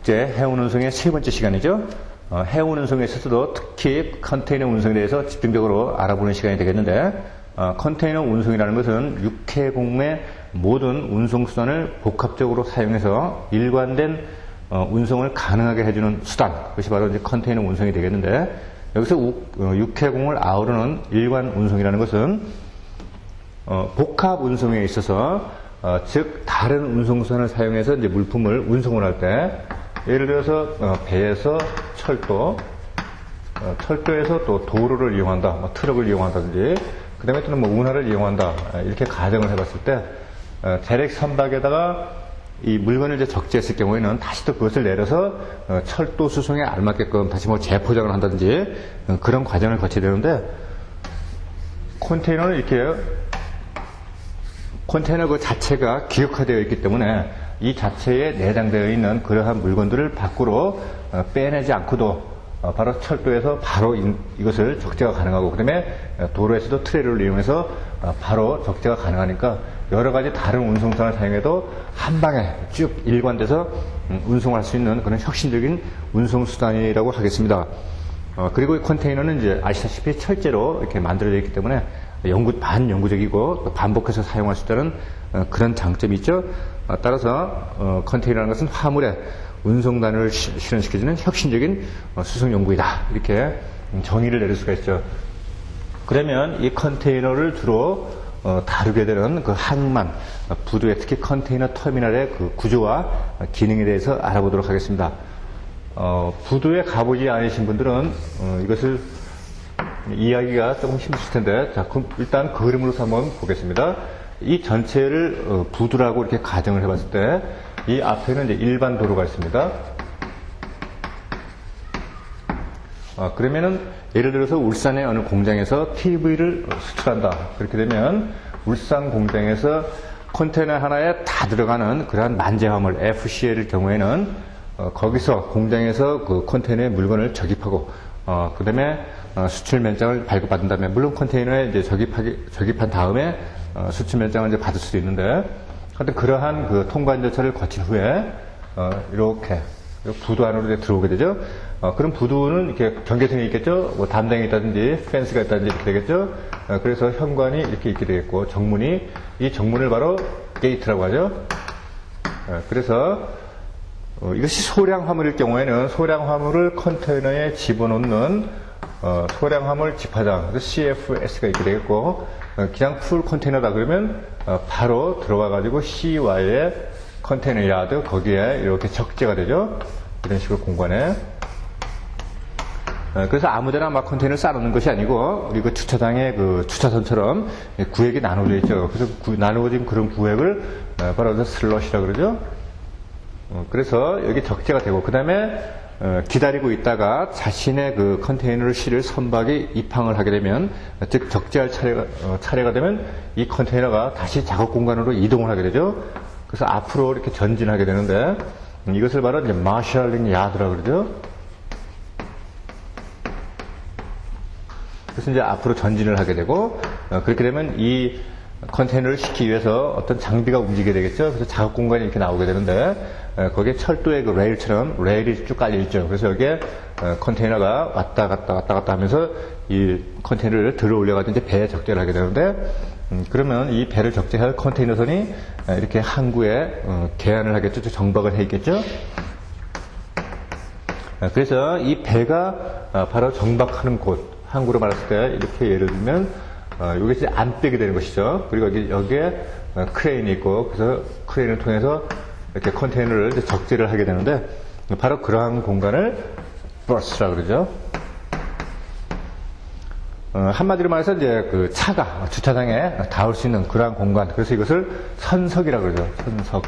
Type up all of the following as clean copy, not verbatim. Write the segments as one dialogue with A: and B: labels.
A: 국제 해운 운송의 세 번째 시간이죠. 해운 운송에 있어서도 특히 컨테이너 운송에 대해서 집중적으로 알아보는 시간이 되겠는데, 컨테이너 운송이라는 것은 육해공의 모든 운송수단을 복합적으로 사용해서 일관된 운송을 가능하게 해주는 수단, 그것이 바로 이제 컨테이너 운송이 되겠는데, 여기서 육해공을 아우르는 일관 운송이라는 것은 복합 운송에 있어서 즉 다른 운송수단을 사용해서 이제 물품을 운송을 할 때, 예를 들어서 배에서 철도, 철도에서 또 도로를 이용한다, 뭐 트럭을 이용한다든지, 그 다음에 또는 뭐 운하를 이용한다, 이렇게 가정을 해봤을 때, 대략 선박에다가 이 물건을 이제 적재했을 경우에는 다시 또 그것을 내려서 철도 수송에 알맞게끔 다시 뭐 재포장을 한다든지 그런 과정을 거쳐야 되는데, 컨테이너는 이렇게 컨테이너 그 자체가 기역화되어 있기 때문에 이 자체에 내장되어 있는 그러한 물건들을 밖으로 빼내지 않고도 바로 철도에서 바로 이것을 적재가 가능하고, 그 다음에 도로에서도 트레일러를 이용해서 바로 적재가 가능하니까 여러 가지 다른 운송수단을 사용해도 한 방에 쭉 일관돼서 운송할 수 있는 그런 혁신적인 운송수단이라고 하겠습니다. 그리고 이 컨테이너는 이제 아시다시피 철제로 이렇게 만들어져 있기 때문에 반영구적이고 또 반복해서 사용할 수 있다는 그런 장점이 있죠. 따라서 컨테이너라는 것은 화물의 운송단을 실현시켜주는 혁신적인 수송용구이다, 이렇게 정의를 내릴 수가 있죠. 그러면 이 컨테이너를 주로 다루게 되는 그 항만, 부두의 특히 컨테이너 터미널의 그 구조와 기능에 대해서 알아보도록 하겠습니다. 부두에 가보지 않으신 분들은 이것을 이해하기가 조금 힘드실 텐데, 자, 그럼 일단 그림으로서 한번 보겠습니다. 이 전체를 부두라고 이렇게 가정을 해봤을 때, 이 앞에는 이제 일반 도로가 있습니다. 그러면은 예를 들어서 울산의 어느 공장에서 TV를 수출한다. 그렇게 되면 울산 공장에서 컨테이너 하나에 다 들어가는 그러한 만재화물 FCL의 경우에는 거기서 공장에서 그 컨테이너에 물건을 적입하고, 그 다음에 수출 면장을 발급받은 다음에, 물론 컨테이너에 이제 적입한 다음에 수출 면장을 이제 받을 수도 있는데, 하여튼 그러한 그 통관 절차를 거친 후에 이렇게 부두 안으로 이제 들어오게 되죠. 그럼 부두는 이렇게 경계선이 있겠죠. 뭐 담당이 있다든지 펜스가 있다든지 이렇게 되겠죠. 그래서 현관이 이렇게 있게 되겠고, 정문이, 이 정문을 바로 게이트라고 하죠. 그래서 이것이 소량 화물일 경우에는 소량 화물을 컨테이너에 집어넣는 소량 화물 집화장, CFS가 있게 되겠고, 그냥 풀 컨테이너다 그러면 바로 들어가 가지고 CY의 컨테이너 야드, 거기에 이렇게 적재가 되죠. 이런 식으로 공간에. 그래서 아무데나 막 컨테이너를 쌓아놓는 것이 아니고, 우리 그 주차장의 그 주차선처럼 구획이 나눠져 있죠. 그래서 나누어진 그런 구획을 바로 슬롯이라고 그러죠. 그래서 여기 적재가 되고, 그 다음에 기다리고 있다가 자신의 그 컨테이너를 실을 선박이 입항을 하게 되면, 즉 적재할 차례가 되면 이 컨테이너가 다시 작업 공간으로 이동을 하게 되죠. 그래서 앞으로 이렇게 전진하게 되는데, 이것을 바로 이제 마샬링 야드라고 그러죠. 그래서 이제 앞으로 전진을 하게 되고, 그렇게 되면 이 컨테이너를 싣기 위해서 어떤 장비가 움직이게 되겠죠. 그래서 작업 공간이 이렇게 나오게 되는데, 거기에 철도의 그 레일처럼 레일이 쭉 깔려있죠. 그래서 여기에 컨테이너가 왔다 갔다 하면서 이 컨테이너를 들어 올려가지고 이제 배에 적재를 하게 되는데, 그러면 이 배를 적재할 컨테이너선이 이렇게 항구에 개안을 하겠죠. 정박을 해 있겠죠. 그래서 이 배가 바로 정박하는 곳, 항구로 말했을 때 이렇게 예를 들면 이게 이제 안 빼게 되는 것이죠. 그리고 여기에 크레인이 있고, 그래서 크레인을 통해서 이렇게 컨테이너를 이제 적재를 하게 되는데, 바로 그러한 공간을 버스라고 그러죠. 한마디로 말해서 이제 그 차가 주차장에 닿을 수 있는 그러한 공간, 그래서 이것을 선석이라고 그러죠. 선석.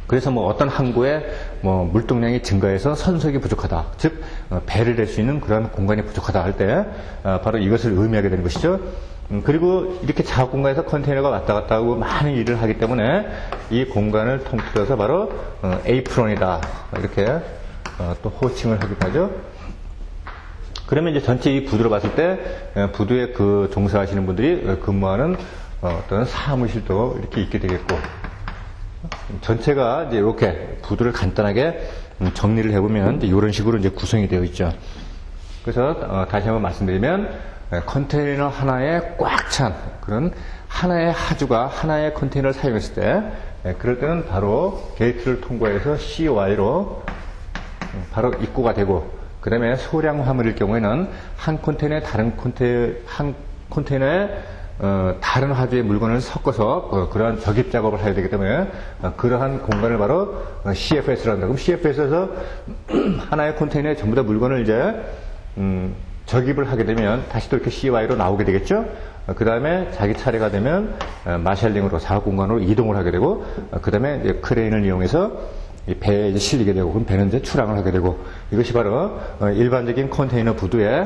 A: 그래서 뭐 어떤 항구에 뭐 물동량이 증가해서 선석이 부족하다, 즉 배를 댈 수 있는 그런 공간이 부족하다 할 때 바로 이것을 의미하게 되는 것이죠. 그리고 이렇게 작업 공간에서 컨테이너가 왔다 갔다 하고 많은 일을 하기 때문에 이 공간을 통틀어서 바로 에이프론이다, 이렇게 또 호칭을 하기도 하죠. 그러면 이제 전체 이 부두로 봤을 때 부두에 그 종사하시는 분들이 근무하는 어떤 사무실도 이렇게 있게 되겠고, 전체가 이제 이렇게 부두를 간단하게 정리를 해보면 이제 이런 식으로 이제 구성이 되어 있죠. 그래서 다시 한번 말씀드리면 컨테이너 하나에 꽉 찬 그런 하나의 하주가 하나의 컨테이너를 사용했을 때 그럴 때는 바로 게이트를 통과해서 CY로 바로 입고가 되고, 그 다음에 소량 화물일 경우에는 한 컨테이너에 한 컨테이너에 다른 하주의 물건을 섞어서 그러한 적입 작업을 해야 되기 때문에 그러한 공간을 바로 CFS라고 한다. 그럼 CFS에서 하나의 컨테이너에 전부 다 물건을 이제 적입을 하게 되면 다시 또 이렇게 CY로 나오게 되겠죠. 그 다음에 자기 차례가 되면 마샬링으로 작업 공간으로 이동을 하게 되고, 그 다음에 이제 크레인을 이용해서 이 배에 이제 실리게 되고, 그럼 배는 이제 출항을 하게 되고, 이것이 바로 일반적인 컨테이너 부두의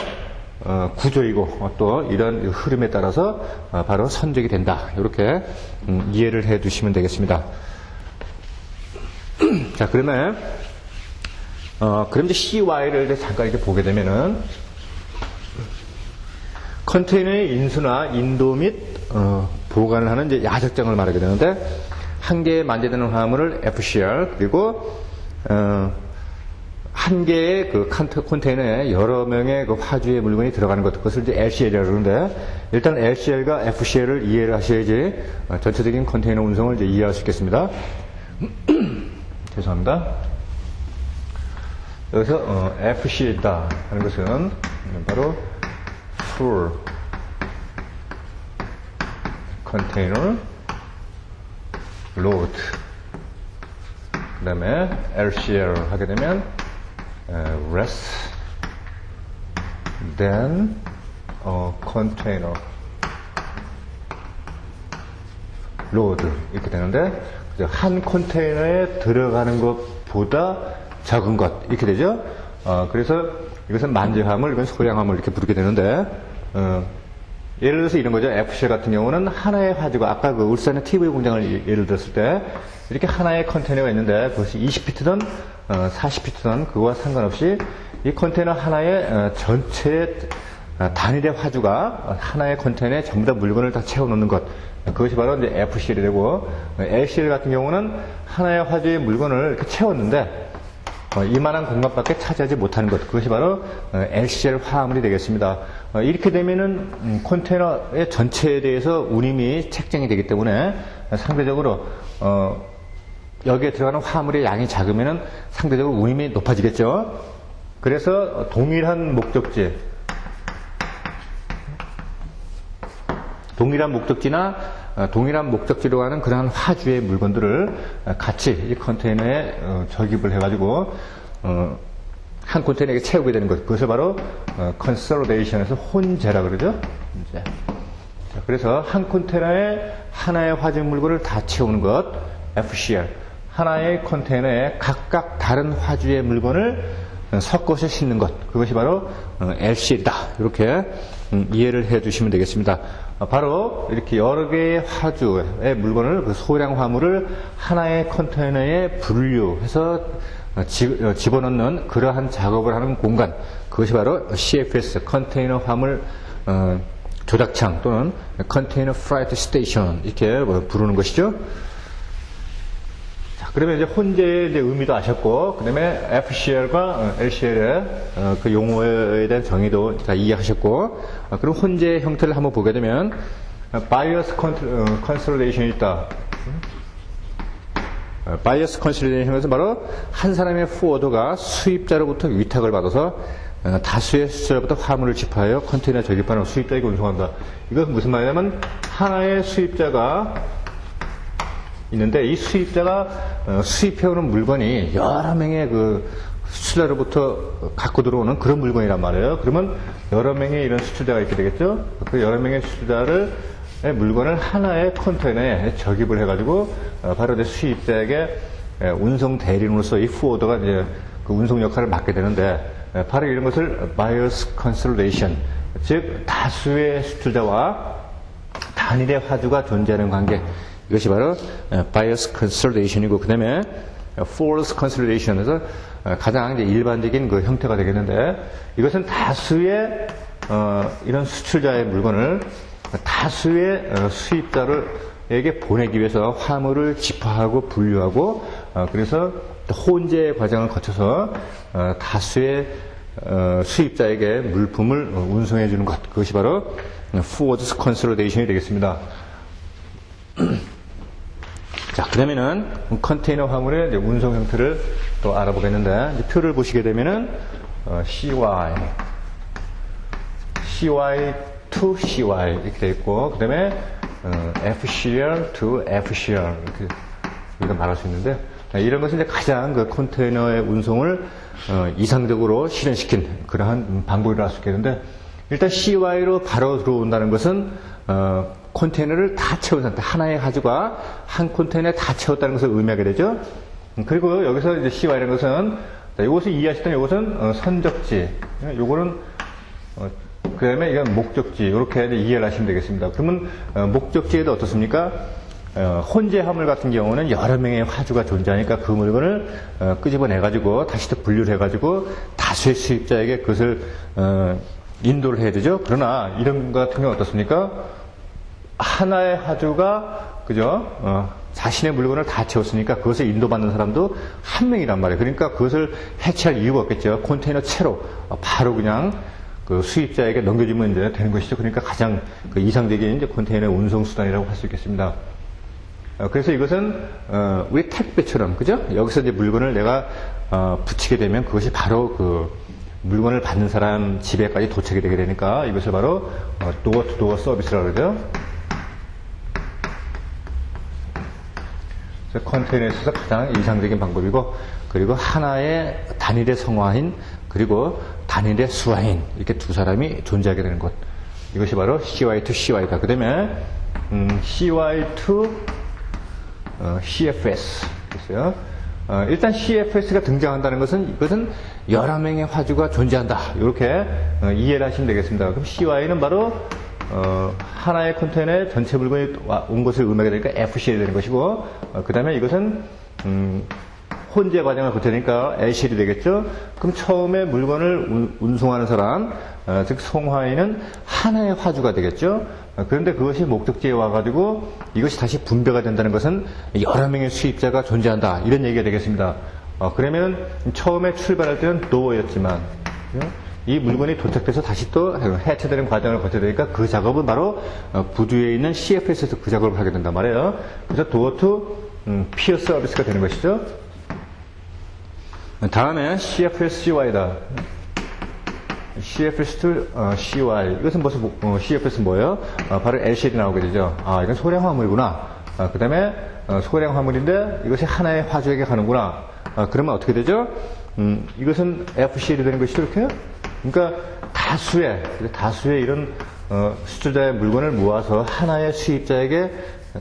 A: 구조이고 또 이런 흐름에 따라서 바로 선적이 된다. 이렇게 이해를 해 두시면 되겠습니다. 자, 그러면 그럼 이제 CY를 이제 잠깐 이렇게 보게 되면은 컨테이너의 인수나 인도 및 보관을 하는 이제 야적장을 말하게 되는데, 한 개의 만재되는 화물을 FCR, 그리고 한 개의 그 컨테이너에 여러 명의 그 화주의 물건이 들어가는 것, 그것을 이제 LCL이라고 그러는데, 일단 LCL과 FCL을 이해를 하셔야지 전체적인 컨테이너 운송을 이제 이해할 수 있겠습니다. 죄송합니다. 여기서 FCL이다 하는 것은 바로 Full Container Load, 그 다음에 LCL 하게 되면 Less than a Container Load 이렇게 되는데, 한 컨테이너에 들어가는 것보다 적은 것 이렇게 되죠. 그래서 이것은 만재화물, 이건 소량화물 이렇게 부르게 되는데, 예를 들어서 이런 거죠. FC 같은 경우는 하나의 화주가, 아까 그 울산의 TV 공장을 예를 들었을 때 이렇게 하나의 컨테이너가 있는데 그것이 20피트든 40피트든 그거와 상관없이 이 컨테이너 하나의 전체 단일의 화주가 하나의 컨테이너에 전부 다 물건을 다 채워놓는 것, 그것이 바로 이제 FCL이 되고, LCL 같은 경우는 하나의 화주의 물건을 이렇게 채웠는데 이만한 공간밖에 차지하지 못하는 것, 그것이 바로 LCL 화물이 되겠습니다. 이렇게 되면은 컨테이너의 전체에 대해서 운임이 책정이 되기 때문에 상대적으로 여기에 들어가는 화물의 양이 작으면은 상대적으로 운임이 높아지겠죠. 그래서 동일한 목적지나 동일한 목적지로 가는 그러한 화주의 물건들을 같이 이 컨테이너에 적입을 해가지고 한 컨테이너에 채우게 되는 것, 그것을 바로 컨솔리데이션에서 혼재라 그러죠. 자, 그래서 한 컨테이너에 하나의 화재 물건을 다 채우는 것, FCL. 하나의 컨테이너에 각각 다른 화주의 물건을 섞어서 싣는 것, 그것이 바로 LCL이다. 이렇게 이해를 해 주시면 되겠습니다. 바로 이렇게 여러 개의 화주의 물건을, 그 소량 화물을 하나의 컨테이너에 분류해서 집어넣는 그러한 작업을 하는 공간, 그것이 바로 CFS, 컨테이너 화물 조작창 또는 컨테이너 프라이트 스테이션 이렇게 부르는 것이죠. 자, 그러면 이제 혼재의 이제 의미도 아셨고, 그 다음에 FCL과 LCL의 그 용어에 대한 정의도 다 이해하셨고, 그럼 혼재의 형태를 한번 보게 되면 바이어스 컨솔리데이션이 있다. 바이어스 컨솔리데이션은 바로 한 사람의 포워더가 수입자로부터 위탁을 받아서 다수의 수입자로부터 화물을 집하여 컨테이너에 적입하는 수입자에게 운송한다. 이건 무슨 말이냐면, 하나의 수입자가 있는데 이 수입자가 수입해오는 물건이 여러 명의 그 수출자로부터 갖고 들어오는 그런 물건이란 말이에요. 그러면 여러 명의 이런 수출자가 있게 되겠죠. 그 여러 명의 수출자를 물건을 하나의 컨테이너에 적입을 해가지고 바로 이제 수입자에게 운송 대리인으로서 이 포워더가 이제 그 운송 역할을 맡게 되는데, 바로 이런 것을 바이어스 컨솔리데이션, 즉 다수의 수출자와 단일의 화주가 존재하는 관계, 이것이 바로 바이어스 컨솔리데이션이고, 그 다음에 폴스 컨솔리데이션에서 가장 이제 일반적인 그 형태가 되겠는데, 이것은 다수의 이런 수출자의 물건을 다수의 수입자를 수입자에게 보내기 위해서 화물을 집화하고 분류하고 그래서 혼재 과정을 거쳐서 다수의 수입자에게 물품을 운송해 주는 것, 그것이 바로 forwards consolidation이 되겠습니다. 자, 그러면은 컨테이너 화물의 이제 운송 형태를 또 알아보겠는데, 이제 표를 보시게 되면은 CY to CY 이렇게 되어 있고, 그 다음에 FCR to FCR 이렇게 우리가 말할 수 있는데, 이런 것은 이제 가장 그 컨테이너의 운송을 이상적으로 실현시킨 그러한 방법이라 할 수 있겠는데, 일단 CY로 바로 들어온다는 것은 컨테이너를 다 채운 상태, 하나의 가죽과 한 컨테이너에 다 채웠다는 것을 의미하게 되죠. 그리고 여기서 이제 CY라는 것은, 이것을 이해하시던 이것은 선적지, 요거는 그 다음에 이건 목적지, 이렇게 이해를 하시면 되겠습니다. 그러면 목적지에도 어떻습니까? 혼재 화물 같은 경우는 여러 명의 화주가 존재하니까 그 물건을 끄집어내가지고 다시 또 분류를 해가지고 다수의 수입자에게 그것을 인도를 해야 되죠. 그러나 이런 것 같은 경우는 어떻습니까? 하나의 화주가 그죠? 자신의 물건을 다 채웠으니까 그것을 인도받는 사람도 한 명이란 말이에요. 그러니까 그것을 해체할 이유가 없겠죠. 컨테이너 채로 바로 그냥 그 수입자에게 넘겨주면 이제 되는 것이죠. 그러니까 가장 그 이상적인 이제 컨테이너 운송 수단이라고 할 수 있겠습니다. 그래서 이것은 우리 택배처럼 그죠? 여기서 이제 물건을 내가 붙이게 되면 그것이 바로 그 물건을 받는 사람 집에까지 도착이 되게 되니까 이것을 바로 도어 투 도어 서비스라고 그러죠. 컨테이너에 있어서 가장 이상적인 방법이고, 그리고 하나의 단일의 성화인 그리고 단일의 수화인, 이렇게 두 사람이 존재하게 되는 것, 이것이 바로 CY to CY다. 그 다음에 CY to CFS 있어요. 일단 CFS가 등장한다는 것은 이것은 여러 명의 화주가 존재한다, 이렇게 이해를 하시면 되겠습니다. 그럼 CY는 바로 하나의 컨테이너에 전체 물건이 온 것을 의미하게 되니까 FCL이 되는 것이고, 그 다음에 이것은 혼재 과정을 거치니까 LCL이 되겠죠. 그럼 처음에 물건을 운송하는 사람, 즉 송화인은 하나의 화주가 되겠죠. 그런데 그것이 목적지에 와가지고 이것이 다시 분배가 된다는 것은 여러 명의 수입자가 존재한다, 이런 얘기가 되겠습니다. 그러면 처음에 출발할 때는 도어였지만 이 물건이 도착돼서 다시 또 해체되는 과정을 거쳐야 되니까 그 작업은 바로 부두에 있는 CFS에서 그 작업을 하게 된단 말이에요. 그래서 도어 투 피어 서비스가 되는 것이죠. 다음에 CFS CY다. CFS to CY. 이것은 무슨 CFS는 뭐예요? 바로 LCL이 나오게 되죠. 이건 소량 화물이구나. 그 다음에 소량 화물인데 이것이 하나의 화주에게 가는구나. 그러면 어떻게 되죠? 이것은 FCL이 되는 것이죠, 이렇게. 그러니까 다수의 이런 수주자의 물건을 모아서 하나의 수입자에게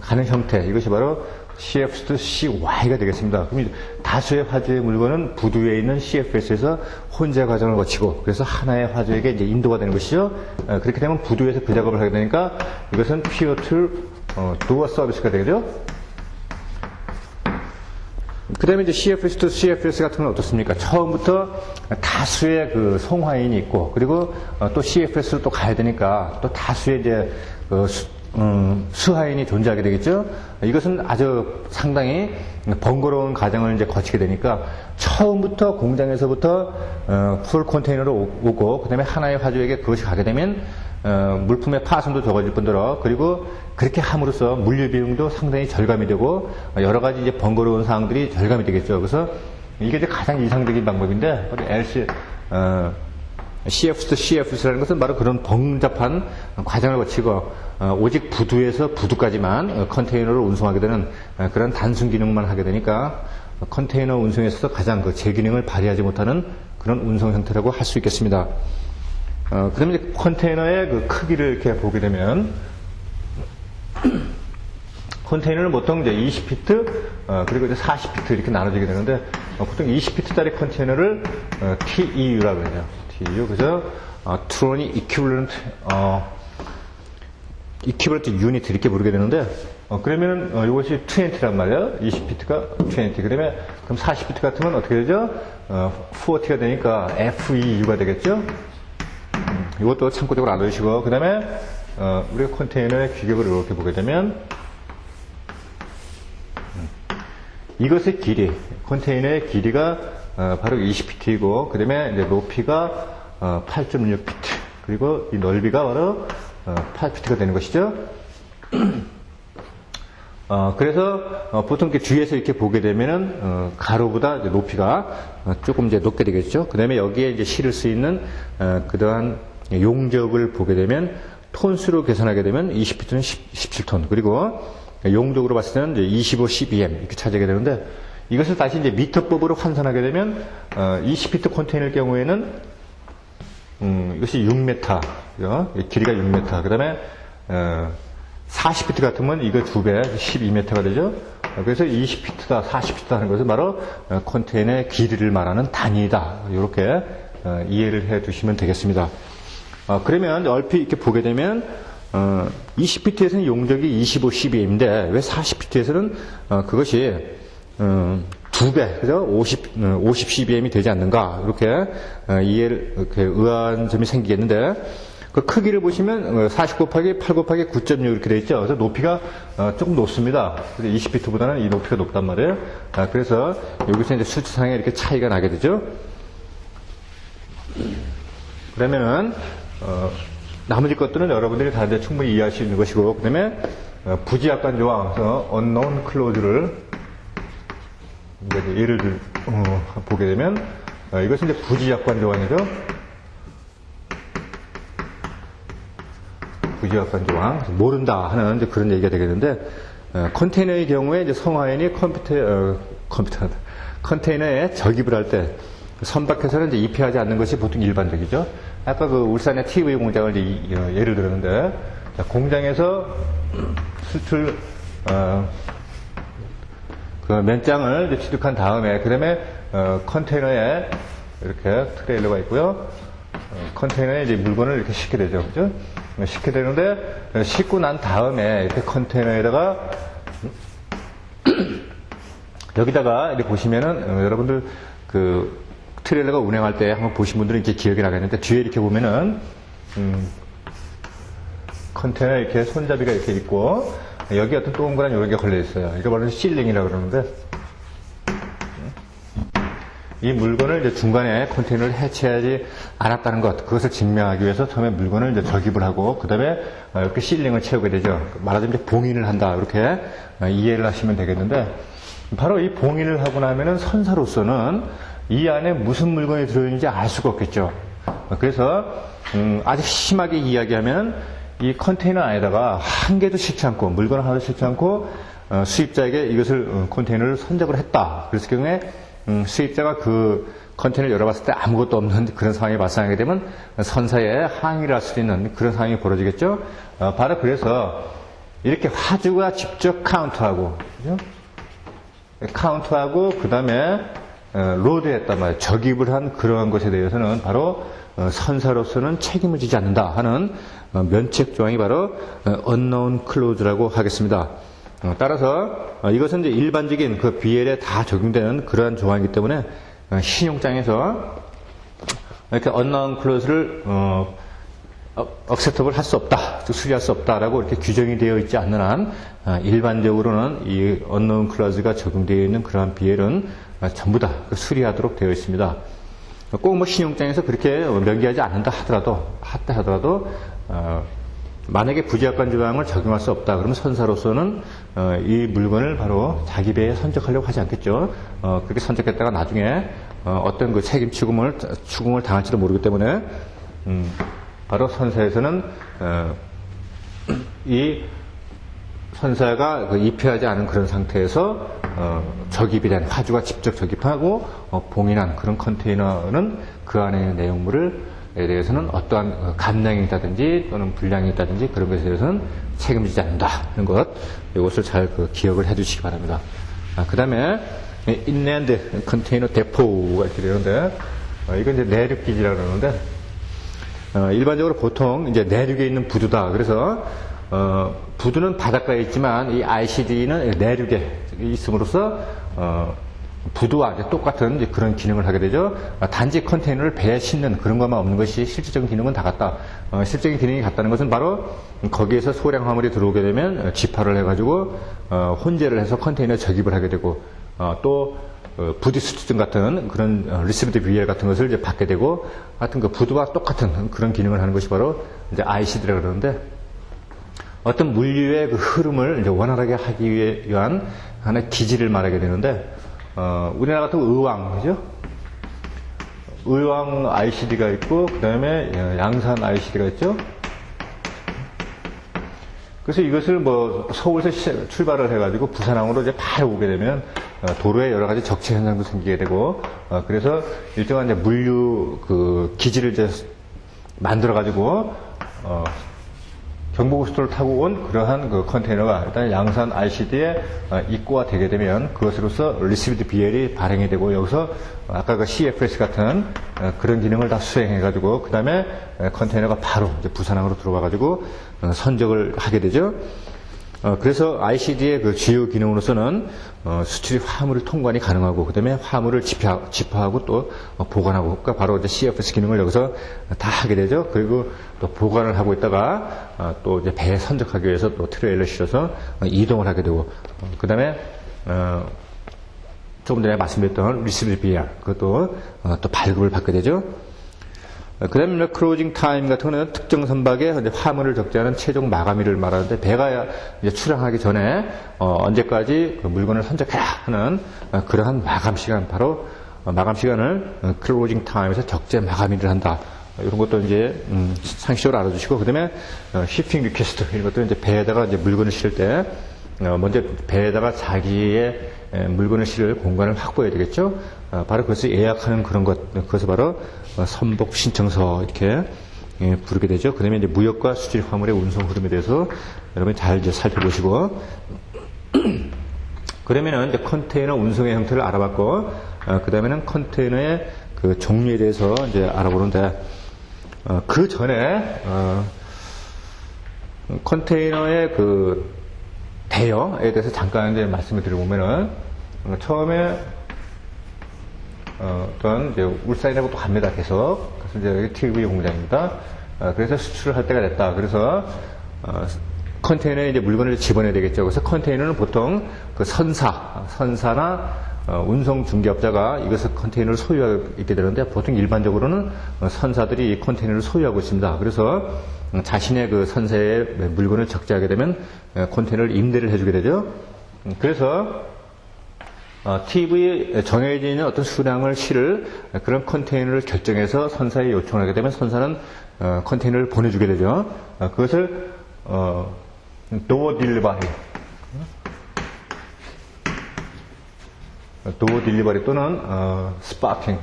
A: 가는 형태, 이것이 바로 CFS to CY가 되겠습니다. 그럼 다수의 화주의 물건은 부두에 있는 CFS에서 혼재 과정을 거치고, 그래서 하나의 화주에게 이제 인도가 되는 것이죠. 그렇게 되면 부두에서 그 작업을 하게 되니까 이것은 peer to door 서비스가 되죠. 그 다음에 이제 CFS to CFS 같은 건 어떻습니까? 처음부터 다수의 그 송화인이 있고, 그리고 또 CFS로 또 가야 되니까 또 다수의 이제 수하인이 존재하게 되겠죠? 이것은 아주 상당히 번거로운 과정을 이제 거치게 되니까 처음부터 공장에서부터 풀 컨테이너로 오고, 그 다음에 하나의 화주에게 그것이 가게 되면 물품의 파손도 적어질 뿐더러, 그리고 그렇게 함으로써 물류 비용도 상당히 절감이 되고 여러 가지 이제 번거로운 사항들이 절감이 되겠죠. 그래서 이게 이제 가장 이상적인 방법인데, CFS to CFS라는 것은 바로 그런 복잡한 과정을 거치고 오직 부두에서 부두까지만 컨테이너를 운송하게 되는 그런 단순 기능만 하게 되니까 컨테이너 운송에 있어서 가장 그 제기능을 발휘하지 못하는 그런 운송 형태라고 할 수 있겠습니다. 그러면 이제 컨테이너의 그 크기를 이렇게 보게 되면 컨테이너는 보통 이제 20피트 그리고 이제 40피트 이렇게 나눠지게 되는데, 보통 20피트짜리 컨테이너를 TEU라고 그러죠. TEU. 그죠? 트론이 이퀴벌런트 유니트 이렇게 부르게 되는데, 그러면은 이것이 20란 말이에요. 20피트가 20. 그러면 그럼 40피트 같으면 어떻게 되죠? 40가 되니까 FEU가 되겠죠? 이것도 참고적으로 알아두시고, 그 다음에 우리가 컨테이너의 규격을 이렇게 보게 되면 이것의 길이, 컨테이너의 길이가 바로 20피트이고, 그 다음에 이제 높이가 8.6피트, 그리고 이 넓이가 바로 8피트가 되는 것이죠. 그래서 보통 이렇게 뒤에서 이렇게 보게 되면은 가로보다 이제 높이가 조금 이제 높게 되겠죠. 그 다음에 여기에 이제 실을 수 있는 그러한 용적을 보게 되면 톤수로 계산하게 되면 20피트는 17톤, 그리고 용적으로 봤을 때는 이제 25 CBM 이렇게 차지하게 되는데, 이것을 다시 이제 미터법으로 환산하게 되면 20피트 컨테이너일 경우에는 이것이 6m, 길이가 6m, 그 다음에 40피트 같으면 이거 2배, 12m가 되죠. 그래서 20피트다, 40피트다 하는 것은 바로 컨테이너의 길이를 말하는 단위이다. 이렇게 이해를 해 두시면 되겠습니다. 그러면 얼핏 이렇게 보게 되면 20피트에서는 용적이 25 CBM인데 왜 40피트에서는 그것이 2배, 그죠? 50 CBM이 되지 않는가? 이렇게 이해를, 이렇게 의아한 점이 생기겠는데, 그 크기를 보시면 40 곱하기 8 곱하기 9.6 이렇게 되어 있죠. 그래서 높이가 조금 높습니다. 그래서 20피트보다는 이 높이가 높단 말이에요. 그래서 여기서 이제 수치상에 이렇게 차이가 나게 되죠. 그러면은 나머지 것들은 여러분들이 다 이제 충분히 이해할 수 있는 것이고, 그 다음에 부지약관 조항, 그래서 unknown clause를 예를 보게 되면 이것은 이제 부지약관 조항이죠. 부지약관 조항, 모른다 하는 이제 그런 얘기가 되겠는데, 컨테이너의 경우에 이제 성화인이 컨테이너에 적입을 할 때 선박해서는 이제 입회하지 않는 것이 보통 일반적이죠. 아까 그 울산의 TV 공장을 이제 예를 들었는데, 공장에서 수출 그 면장을 이제 취득한 다음에, 그 다음에 컨테이너에 이렇게 트레일러가 있고요. 컨테이너에 이제 물건을 이렇게 싣게 되죠, 그죠? 싣게 되는데, 싣고 난 다음에 이렇게 컨테이너에다가 여기다가 이렇게 보시면은 여러분들 그 트레일러가 운행할 때 한번 보신 분들은 이렇게 기억이 나겠는데, 뒤에 이렇게 보면은 컨테이너에 이렇게 손잡이가 이렇게 있고, 여기 어떤 동그란 요런 게 걸려 있어요. 이거 바로 실링이라고 그러는데, 이 물건을 이제 중간에 컨테이너를 해체하지 않았다는 것, 그것을 증명하기 위해서 처음에 물건을 이제 적입을 하고, 그 다음에 이렇게 실링을 채우게 되죠. 말하자면 이제 봉인을 한다, 이렇게 이해를 하시면 되겠는데, 바로 이 봉인을 하고 나면은 선사로서는 이 안에 무슨 물건이 들어있는지 알 수가 없겠죠. 그래서 아주 심하게 이야기하면 이 컨테이너 안에다가 한 개도 싣지 않고, 물건 하나도 싣지 않고 수입자에게 이것을 컨테이너를 선적을 했다. 그랬을 경우에 수입자가 그 컨테이너를 열어봤을 때 아무것도 없는 그런 상황이 발생하게 되면 선사에 항의를 할 수 있는 그런 상황이 벌어지겠죠. 바로 그래서 이렇게 화주가 직접 카운트하고, 그죠? 카운트하고 그 다음에 로드했단 말이에요. 적입을 한 그러한 것에 대해서는 바로 선사로서는 책임을 지지 않는다 하는 면책 조항이 바로 unknown clause라고 하겠습니다. 따라서 이것은 이제 일반적인 그 BL에 다 적용되는 그러한 조항이기 때문에 신용장에서 이렇게 unknown clause를 acceptable 할 수 없다, 수리할 수 없다라고 이렇게 규정이 되어 있지 않는 한 일반적으로는 이 unknown clause가 적용되어 있는 그러한 BL은 전부 다 수리하도록 되어 있습니다. 꼭 뭐 신용장에서 그렇게 명기하지 않는다 하더라도 만약에 부지약관 조항을 적용할 수 없다 그러면 선사로서는 이 물건을 바로 자기 배에 선적하려고 하지 않겠죠. 그렇게 선적했다가 나중에 어떤 그 책임 추궁을 당할지도 모르기 때문에 바로 선사에서는 이 선사가 입회하지 않은 그런 상태에서 적입이 된 화주가 직접 적입하고 봉인한 그런 컨테이너는 그 안에 있는 내용물에 대해서는 어떠한 감량이 있다든지 또는 불량이 있다든지 그런 것에 대해서는 책임지지 않는다 하는 것, 이것을 잘 기억을 해 주시기 바랍니다. 그 다음에 인랜드 컨테이너 데포가 이렇게 되는데, 이건 이제 내륙 기지라고 그러는데, 일반적으로 보통 이제 내륙에 있는 부두다. 그래서 부두는 바닷가에 있지만 이 ICD는 내륙에 있음으로써 부두와 이제 똑같은 이제 그런 기능을 하게 되죠. 단지 컨테이너를 배에 싣는 그런 것만 없는 것이 실질적인 기능은 다 같다. 실질적인 기능이 같다는 것은 바로 거기에서 소량 화물이 들어오게 되면 지파를 해가지고 혼재를 해서 컨테이너에 적입을 하게 되고, 또 부디 수트등 같은 그런 리시브드 VL 같은 것을 이제 받게 되고, 하여튼 그 부두와 똑같은 그런 기능을 하는 것이 바로 이제 ICD라고 그러는데, 어떤 물류의 그 흐름을 이제 원활하게 하기 위한 하나의 기지를 말하게 되는데, 우리나라 같은 의왕, 그죠? 의왕 ICD가 있고, 그 다음에 양산 ICD가 있죠? 그래서 이것을 뭐 서울에서 출발을 해가지고 부산항으로 이제 바로 오게 되면 도로에 여러 가지 적체 현상도 생기게 되고, 그래서 일정한 이제 물류 그 기지를 이제 만들어가지고, 경부고속도로를 타고 온 그러한 그 컨테이너가 일단 양산 ICD에 입고가 되게 되면 그것으로서 리시브드 BL이 발행이 되고, 여기서 아까 그 CFS 같은 그런 기능을 다 수행해가지고, 그 다음에 컨테이너가 바로 이제 부산항으로 들어와가지고 선적을 하게 되죠. 그래서 ICD의 그 주요 기능으로서는 수출이 화물을 통관이 가능하고, 그 다음에 화물을 집하하고 또 보관하고, 그러니까 바로 이제 CFS 기능을 여기서 다 하게 되죠. 그리고 또 보관을 하고 있다가 또 이제 배에 선적하기 위해서 또 트레일러 실어서 이동을 하게 되고, 그 다음에 조금 전에 말씀드렸던 리시브 BR, 그것도 또 발급을 받게 되죠. 그 다음에 크로징 타임 같은 경우는 특정 선박에 화물을 적재하는 최종 마감일을 말하는데, 배가 이제 출항하기 전에 언제까지 그 물건을 선적해야 하는 그러한 마감 시간, 바로 마감 시간을 크로징 타임에서 적재 마감일을 한다. 이런 것도 이제 상식적으로 알아주시고, 그 다음에 shipping request 이런 것도 이제 배에다가 이제 물건을 실을 때 먼저 배에다가 자기의 물건을 실을 공간을 확보해야 되겠죠. 바로 그것을 예약하는 그런 것, 그것을 바로 선복 신청서 이렇게 부르게 되죠. 그 다음에 이제 무역과 수질 화물의 운송 흐름에 대해서 여러분이 잘 이제 살펴보시고, 그러면은 이제 컨테이너 운송의 형태를 알아봤고, 그 다음에는 컨테이너의 그 종류에 대해서 이제 알아보는데, 그 전에 컨테이너의 그 대여에 대해서 잠깐 이제 말씀을 드려보면은, 처음에 어떤 이제 울산이라고 또 갑니다. 계속. 그래서 이제 여기 TV 공장입니다. 그래서 수출을 할 때가 됐다. 그래서 컨테이너에 이제 물건을 집어내야 되겠죠. 그래서 컨테이너는 보통 그 선사나 운송 중개업자가 이것을 컨테이너를 소유하고 있게 되는데, 보통 일반적으로는 선사들이 이 컨테이너를 소유하고 있습니다. 그래서 자신의 그 선사에 물건을 적재하게 되면 컨테이너를 임대를 해주게 되죠. 그래서 TV에 정해져 있는 어떤 수량을 실을 그런 컨테이너를 결정해서 선사에 요청을 하게 되면 선사는 컨테이너를 보내주게 되죠. 그것을 도어 딜리버리 또는 스파팅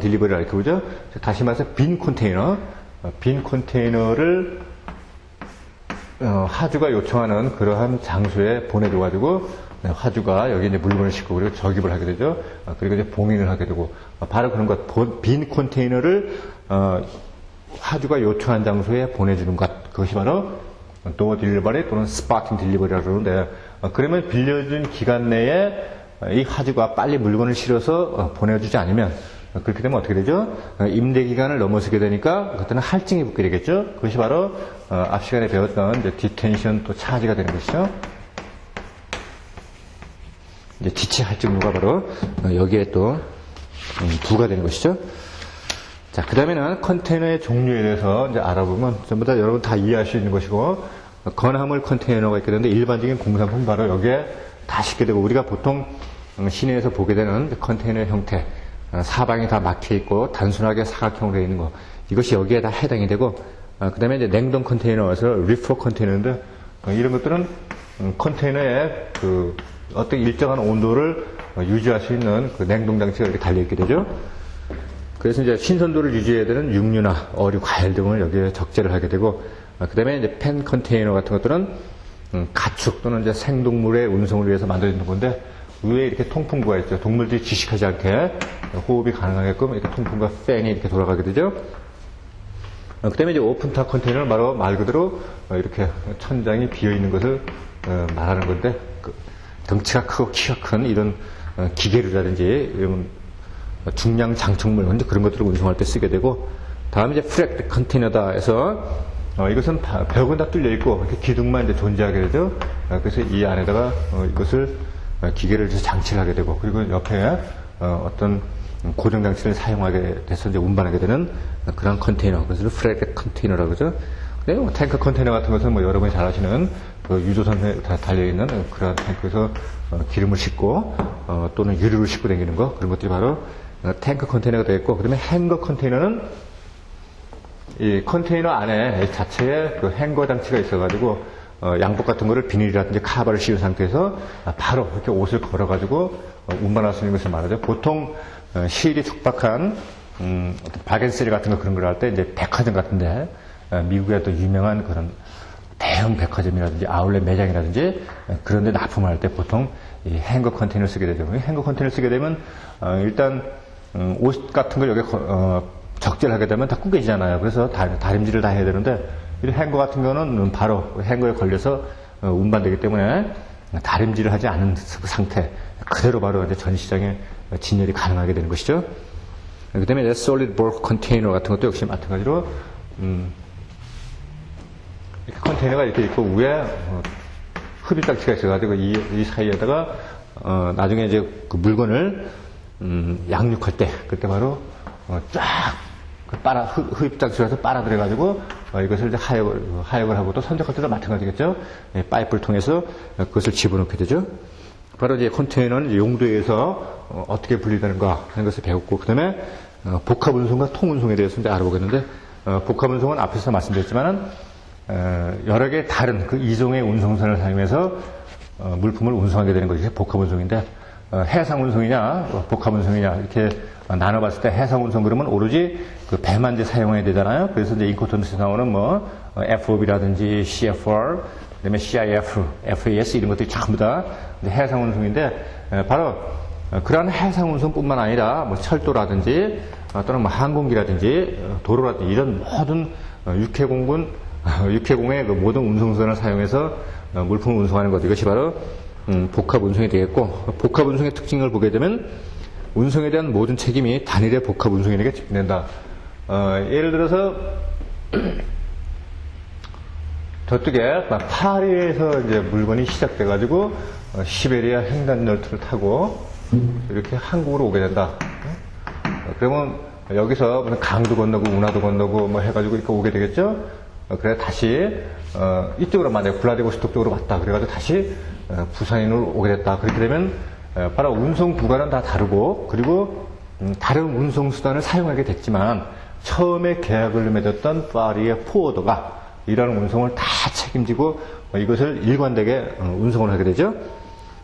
A: 딜리버리라고 이렇게 보죠. 다시 말해서 빈 컨테이너를 하주가 요청하는 그러한 장소에 보내줘가지고 하주가 여기 이제 물건을 싣고 그리고 적입을 하게 되죠. 그리고 이제 봉인을 하게 되고, 바로 그런 것, 빈 컨테이너를 하주가 요청한 장소에 보내주는 것, 그것이 바로 도어 딜리버리 또는 스파팅 딜리버리라고 그러는데, 그러면 빌려준 기간 내에 이 하주가 빨리 물건을 실어서 보내주지 않으면, 그렇게 되면 어떻게 되죠? 임대 기간을 넘어서게 되니까 그때는 할증이 붙게 되겠죠. 그것이 바로 앞 시간에 배웠던 이제 디텐션 또 차지가 되는 것이죠. 이제 지체 할증료가 바로 여기에 또 부과되는 것이죠. 자, 그 다음에는 컨테이너의 종류에 대해서 이제 알아보면 전부 다 여러분 다 이해할 수 있는 것이고, 건화물 컨테이너가 있게 되는데, 일반적인 공산품 바로 여기에 다 싣게 되고, 우리가 보통 시내에서 보게 되는 컨테이너의 형태, 사방이 다 막혀 있고 단순하게 사각형으로 되어 있는 거, 이것이 여기에 다 해당이 되고, 그 다음에 이제 냉동 컨테이너에서 리퍼 컨테이너인데, 이런 것들은 컨테이너에 그 어떤 일정한 온도를 유지할 수 있는 그 냉동 장치가 이렇게 달려 있게 되죠. 그래서 이제 신선도를 유지해야 되는 육류나 어류, 과일 등을 여기에 적재를 하게 되고, 그 다음에 이제 펜 컨테이너 같은 것들은 가축 또는 이제 생동물의 운송을 위해서 만들어진 건데, 위에 이렇게 통풍구가 있죠. 동물들이 지식하지 않게 호흡이 가능하게끔 이렇게 통풍과 팬이 이렇게 돌아가게 되죠. 그 다음에 이제 오픈탑 컨테이너는 바로 말 그대로 이렇게 천장이 비어 있는 것을 말하는 건데, 덩치가 크고 키가 큰 이런 기계류라든지 이런 중량 장축물, 그런 것들을 운송할 때 쓰게 되고, 다음에 이제 프렉 컨테이너다 해서 이것은 벽은 다 뚫려 있고 이렇게 기둥만 이제 존재하게 되죠. 그래서 이 안에다가 이것을 기계를 장치를 하게 되고, 그리고 옆에 어떤 고정 장치를 사용하게 돼서 이제 운반하게 되는 그런 컨테이너, 그래서 프레드 컨테이너라고 그러죠. 탱크 컨테이너 같은 것은 뭐 여러분이 잘 아시는 그 유조선에 다 달려있는 그런 탱크에서 기름을 싣고 또는 유류를 싣고 다니는 거, 그런 것들이 바로 탱크 컨테이너가 되어 있고, 그 다음에 행거 컨테이너는 이 컨테이너 안에 자체에 그 행거 장치가 있어가지고 양복 같은 거를 비닐이라든지 카바를 씌운 상태에서 바로 이렇게 옷을 걸어가지고 운반할 수 있는 것을 말하죠. 보통 시일이 촉박한 어떤 바겐세리 같은 거 그런 걸 할 때 이제 백화점 같은데, 미국의 또 유명한 그런 대형 백화점이라든지 아울렛 매장이라든지 그런 데 납품할 때 보통 이 행거 컨테이너를 쓰게 되죠. 행거 컨테이너를 쓰게 되면 일단 옷 같은 걸 여기 적재를 하게 되면 다 구겨지잖아요. 그래서 다림질을 다 해야 되는데, 이 행거 같은 거는 바로 행거에 걸려서 운반되기 때문에 다림질을 하지 않은 상태 그대로 바로 이제 전 시장에 진열이 가능하게 되는 것이죠. 그 다음에 solid bulk container 같은 것도 역시 마찬가지로 이렇게 컨테이너가 이렇게 있고 위에 흡입 장치가 있어가지고 이 사이에다가 나중에 이제 그 물건을 양육할 때 그때 바로 쫙 흡입 장치로 해서 빨아들여가지고 이것을 이제 하역을 하고 또 선적할 때도 마찬가지겠죠. 파이프를 통해서 그것을 집어넣게 되죠. 바로 이제 컨테이너는 용도에서 어떻게 분리되는가 하는 것을 배웠고, 그 다음에 복합 운송과 통 운송에 대해서 이제 알아보겠는데, 복합 운송은 앞에서 말씀드렸지만은 여러 개의 다른 그 이종의 운송선을 사용해서 물품을 운송하게 되는 것이 복합 운송인데, 해상 운송이냐 복합 운송이냐 이렇게 나눠봤을 때 해상 운송 그러면 오로지 그 배만 이제 사용해야 되잖아요. 그래서 이제 인코턴트에서 나오는 뭐 FOB라든지 CFR, 그다음에 CIF, FAS 이런 것들이 전부 다 해상 운송인데, 바로 그러한 해상 운송뿐만 아니라 뭐 철도라든지 또는 뭐 항공기라든지 도로라든지 이런 모든 육해공의 그 모든 운송선을 사용해서 물품을 운송하는 것, 이것이 바로 복합 운송이 되겠고, 복합 운송의 특징을 보게 되면 운송에 대한 모든 책임이 단일의 복합 운송인에게 집중된다. 예를 들어서 저쪽에 파리에서 이제 물건이 시작돼가지고 시베리아 횡단열차를 타고 이렇게 한국으로 오게 된다. 그러면 여기서 강도 건너고 운하도 건너고 뭐 해가지고 이렇게 오게 되겠죠. 그래 다시 이쪽으로 만약에 블라디보스톡 쪽으로 왔다. 그래가지고 다시 부산인으로 오게 됐다. 그렇게 되면 바로 운송 구간은 다 다르고, 그리고 다른 운송 수단을 사용하게 됐지만 처음에 계약을 맺었던 파리의 포워더가 이러한 운송을 다 책임지고 이것을 일관되게 운송을 하게 되죠.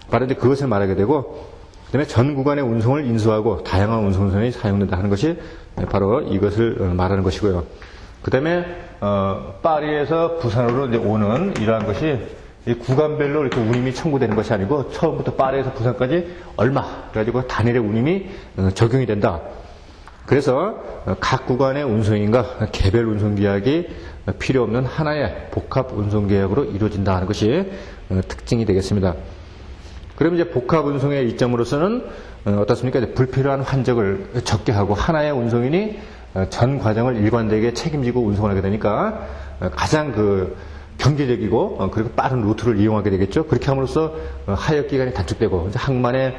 A: 바로 이제 그것을 말하게 되고, 그 다음에 전 구간의 운송을 인수하고 다양한 운송선이 사용된다 하는 것이 바로 이것을 말하는 것이고요. 그 다음에 파리에서 부산으로 이제 오는 이러한 것이 이 구간별로 이렇게 운임이 청구되는 것이 아니고 처음부터 파리에서 부산까지 얼마 그래가지고 단일의 운임이 적용이 된다. 그래서 각 구간의 운송인과 개별 운송계약이 필요 없는 하나의 복합 운송계약으로 이루어진다 하는 것이 특징이 되겠습니다. 그럼 이제 복합 운송의 이점으로서는 어떻습니까? 이제 불필요한 환적을 적게 하고 하나의 운송인이 전 과정을 일관되게 책임지고 운송을 하게 되니까 가장 그 경제적이고 그리고 빠른 루트를 이용하게 되겠죠. 그렇게 함으로써 하역 기간이 단축되고 항만의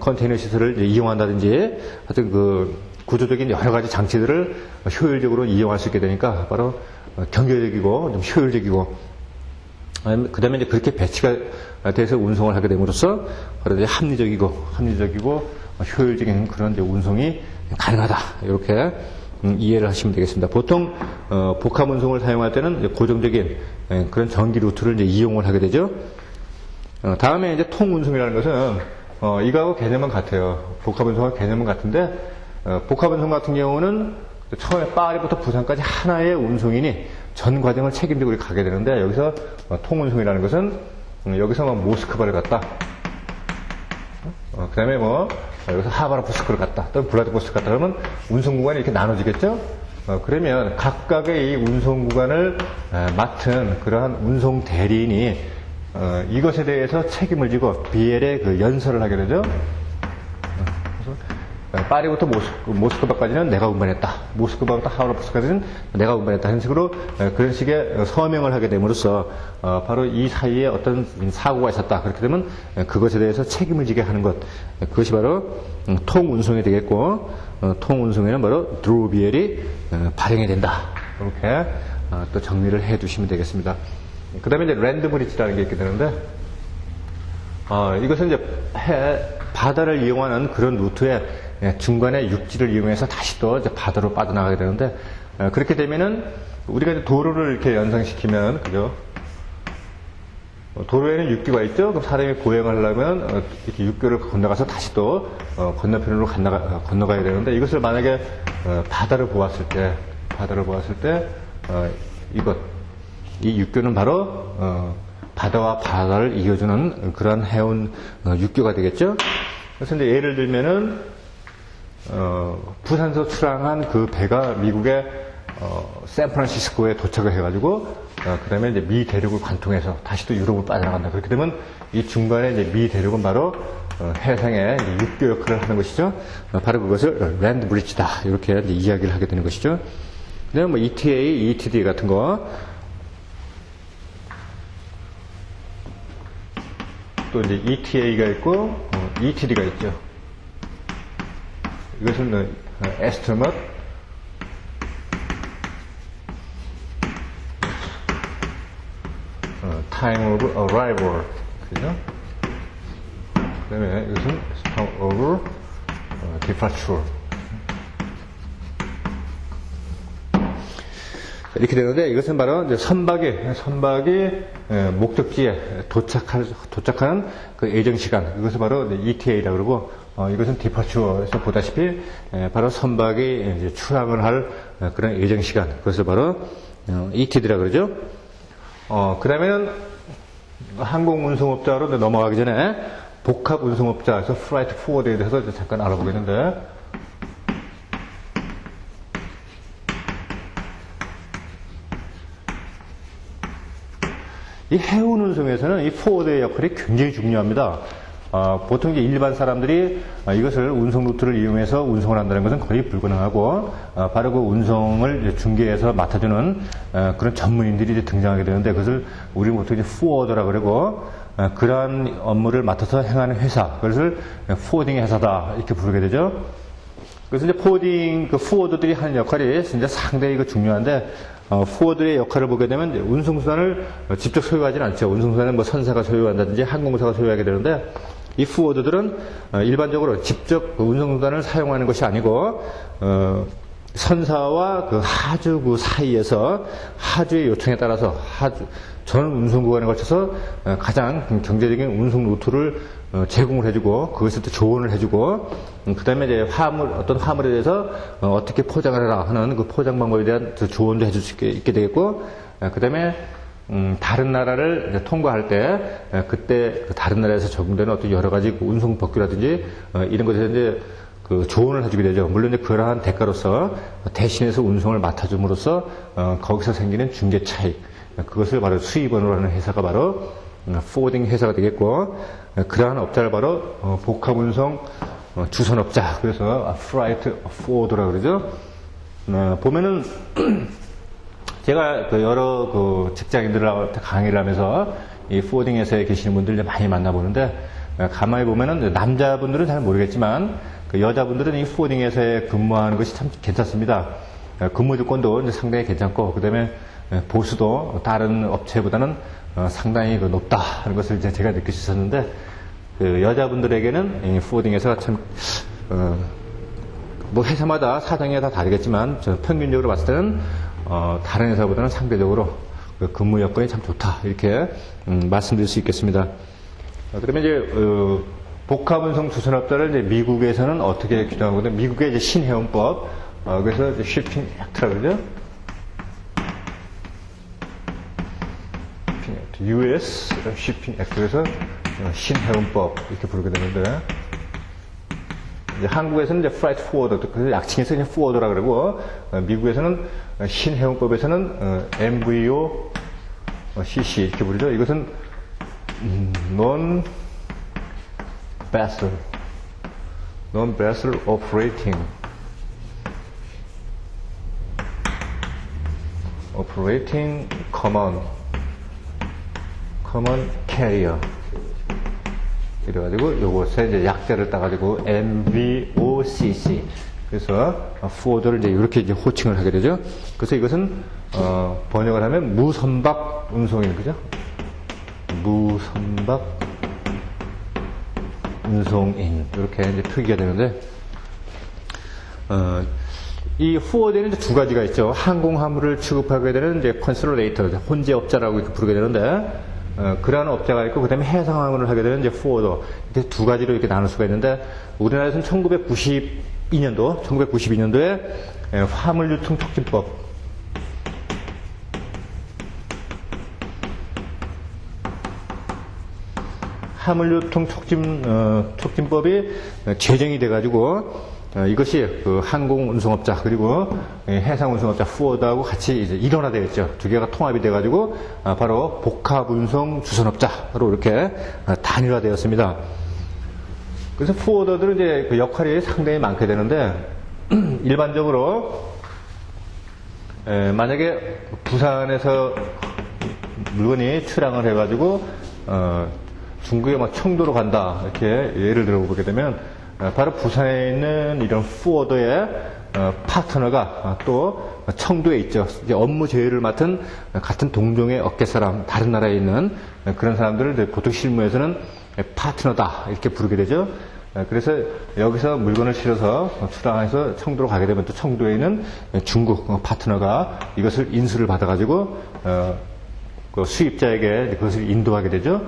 A: 컨테이너 시설을 이용한다든지 하여튼 그 구조적인 여러 가지 장치들을 효율적으로 이용할 수 있게 되니까 바로 경제적이고 좀 효율적이고, 그 다음에 이제 그렇게 배치가 돼서 운송을 하게 됨으로써 바로 이제 합리적이고 효율적인 그런 이제 운송이 가능하다. 이렇게 이해를 하시면 되겠습니다. 보통 복합 운송을 사용할 때는 고정적인 그런 전기 루트를 이제 이용을 하게 되죠. 다음에 이제 통 운송이라는 것은 이거하고 개념은 같아요. 복합 운송과 개념은 같은데, 복합 운송 같은 경우는 처음에 파리부터 부산까지 하나의 운송인이 전 과정을 책임지고 이렇게 가게 되는데, 여기서 통 운송이라는 것은 여기서 뭐 모스크바를 갔다. 그 다음에 뭐 여기서 하바르프스크를 갔다, 또는 블라디보스토크 갔다. 그러면 운송 구간이 이렇게 나눠지겠죠. 그러면 각각의 이 운송 구간을 맡은 그러한 운송 대리인이 이것에 대해서 책임을 지고 BL에 그 연설을 하게 되죠. 그래서 파리부터 모스크바까지는 내가 운반했다. 모스크바부터 하브라포스까지는 내가 운반했다. 이런 식으로 그런 식의 서명을 하게 됨으로써 바로 이 사이에 어떤 사고가 있었다. 그렇게 되면 그것에 대해서 책임을 지게 하는 것. 그것이 바로 통운송이 되겠고, 통운송에는 바로 드로비엘이 발행이 된다. 이렇게 또 정리를 해 두시면 되겠습니다. 그 다음에 이제 랜드 브릿지라는 게 있게 되는데, 이것은 이제 바다를 이용하는 그런 루트에 중간에 육지를 이용해서 다시 또 이제 바다로 빠져나가게 되는데, 그렇게 되면은 우리가 이제 도로를 이렇게 연상시키면, 그죠? 도로에는 육교가 있죠? 그럼 사람이 보행을 하려면 이렇게 육교를 건너가서 다시 또 건너편으로 건너가야 되는데, 이것을 만약에 바다를 보았을 때, 이 육교는 바로 바다와 바다를 이어주는 그러한 해운 육교가 되겠죠? 그래서 이제 예를 들면은 부산에서 출항한 그 배가 미국의 샌프란시스코에 도착을 해가지고 그 다음에 이제 미 대륙을 관통해서 다시 또 유럽을 빠져나간다. 그렇게 되면 이 중간에 이제 미 대륙은 바로 해상의 육교 역할을 하는 것이죠. 바로 그것을 랜드 브릿지다. 이렇게 이제 이야기를 하게 되는 것이죠. 그다음에 뭐 ETA, ETD 같은 거, 또 이제 ETA가 있고 ETD가 있죠. 이것은 estimate, time of arrival, 그죠? 그 다음에 이것은 time of departure. 이렇게 되는데, 이것은 바로 이제 선박이 목적지에 도착하는 그 예정 시간, 이것을 바로 ETA라고 그러고, 이것은 디파처에서 보다시피 바로 선박이 이제 출항을 할 그런 예정 시간, 그것을 바로 ETD라고 그러죠. 그 다음에는 항공 운송업자로 넘어가기 전에 복합 운송업자에서 프라이트 포워드에 대해서 잠깐 알아보겠는데, 이 해운 운송에서는 이 포워드의 역할이 굉장히 중요합니다. 보통 이제 일반 사람들이 이것을 운송 루트를 이용해서 운송을 한다는 것은 거의 불가능하고, 바로 그 운송을 중개해서 맡아주는 그런 전문인들이 이제 등장하게 되는데, 그것을 우리 보통 이제 포워더라고 그러고, 그러한 업무를 맡아서 행하는 회사, 그것을 포워딩 회사다 이렇게 부르게 되죠. 그래서 이제 포워더들이 하는 역할이 진짜 상당히 중요한데, 포워드의 역할을 보게 되면 운송수단을 직접 소유하지는 않죠. 운송수단은 뭐 선사가 소유한다든지 항공사가 소유하게 되는데, 이 포워드들은 일반적으로 직접 운송수단을 사용하는 것이 아니고 선사와 그 하주 그 사이에서 하주의 요청에 따라서 전 운송 구간에 걸쳐서 가장 경제적인 운송 루트를 제공을 해주고, 그것을 또 조언을 해주고, 그 다음에 이제 어떤 화물에 대해서 어떻게 포장을 해라 하는 그 포장 방법에 대한 조언도 해줄 수 있게 되겠고, 그 다음에 다른 나라를 통과할 때 그때 그 다른 나라에서 적용되는 어떤 여러 가지 운송 법규라든지 이런 것에 이제 그 조언을 해주게 되죠. 물론 이제 그러한 대가로서 대신해서 운송을 맡아줌으로써 거기서 생기는 중개 차익, 그것을 바로 수입원으로 하는 회사가 바로 포워딩 회사가 되겠고, 그러한 업자를 바로 복합운송 주선업자, 그래서 프라이트 포워드라고 그러죠. 보면은 제가 여러 직장인들하고 강의를 하면서 이 포워딩 회사에 계시는 분들 많이 만나보는데, 가만히 보면은 남자분들은 잘 모르겠지만 여자분들은 이 포워딩 회사에 근무하는 것이 참 괜찮습니다. 근무 조건도 이제 상당히 괜찮고, 그 다음에 보수도 다른 업체보다는 상당히 높다 하는 것을 이제 제가 느낄 수 있었는데, 여자분들에게는 이 포워딩 회사가 참 뭐 회사마다 사정이 다 다르겠지만 저는 평균적으로 봤을 때는 다른 회사보다는 상대적으로 근무 여건이 참 좋다 이렇게 말씀드릴 수 있겠습니다. 그러면 이제 복합운송 주선업자를 이제 미국에서는 어떻게 규정하거든요? 미국의 이제 신해운법, 그래서 이제 shipping act라고 그러죠. US Shipping Act에서 신해운법 이렇게 부르게 되는데, 이제 한국에서는 이제 Freight Forwarder, 그래서 약칭해서 그냥 Forwarder라고 그러고, 미국에서는 신해운법에서는 MVO CC 이렇게 부르죠. 이것은 Non Vessel non-vessel operating common carrier. 이래가지고 요것에 이제 약자를 따가지고 MVOCC. 그래서 forward를 이제 이렇게 이제 호칭을 하게 되죠. 그래서 이것은 번역을 하면 무선박 운송인, 그죠? 무선박 운송인, 이렇게 이제 표기가 되는데, 이 forward에는 이제 두 가지가 있죠. 항공화물을 취급하게 되는 이제 컨슬레이터, 혼재업자라고 이렇게 부르게 되는데, 그러한 업자가 있고, 그 다음에 해상화물을 하게 되는 이제 forwarder. 이렇게 두 가지로 이렇게 나눌 수가 있는데, 우리나라에서는 1992년도에 화물유통 촉진법, 화물유통 촉진법이 제정이 돼가지고, 이것이 그 항공운송업자 그리고 해상운송업자 forwarder하고 같이 이제 일원화되어 있죠. 두 개가 통합이 돼가지고 바로 복합운송 주선업자로 이렇게 단일화되었습니다. 그래서 forwarder들은 이제 그 역할이 상당히 많게 되는데, 일반적으로 만약에 부산에서 물건이 출항을 해가지고 중국의 막 청도로 간다, 이렇게 예를 들어 보게 되면 바로 부산에 있는 이런 forwarder의 파트너가 또 청도에 있죠. 이제 업무 제휴를 맡은 같은 동종의 업계 사람, 다른 나라에 있는 그런 사람들을 보통 실무에서는 파트너다, 이렇게 부르게 되죠. 그래서 여기서 물건을 실어서 출항해서 청도로 가게 되면 또 청도에 있는 중국 파트너가 이것을 인수를 받아가지고 그 수입자에게 그것을 인도하게 되죠.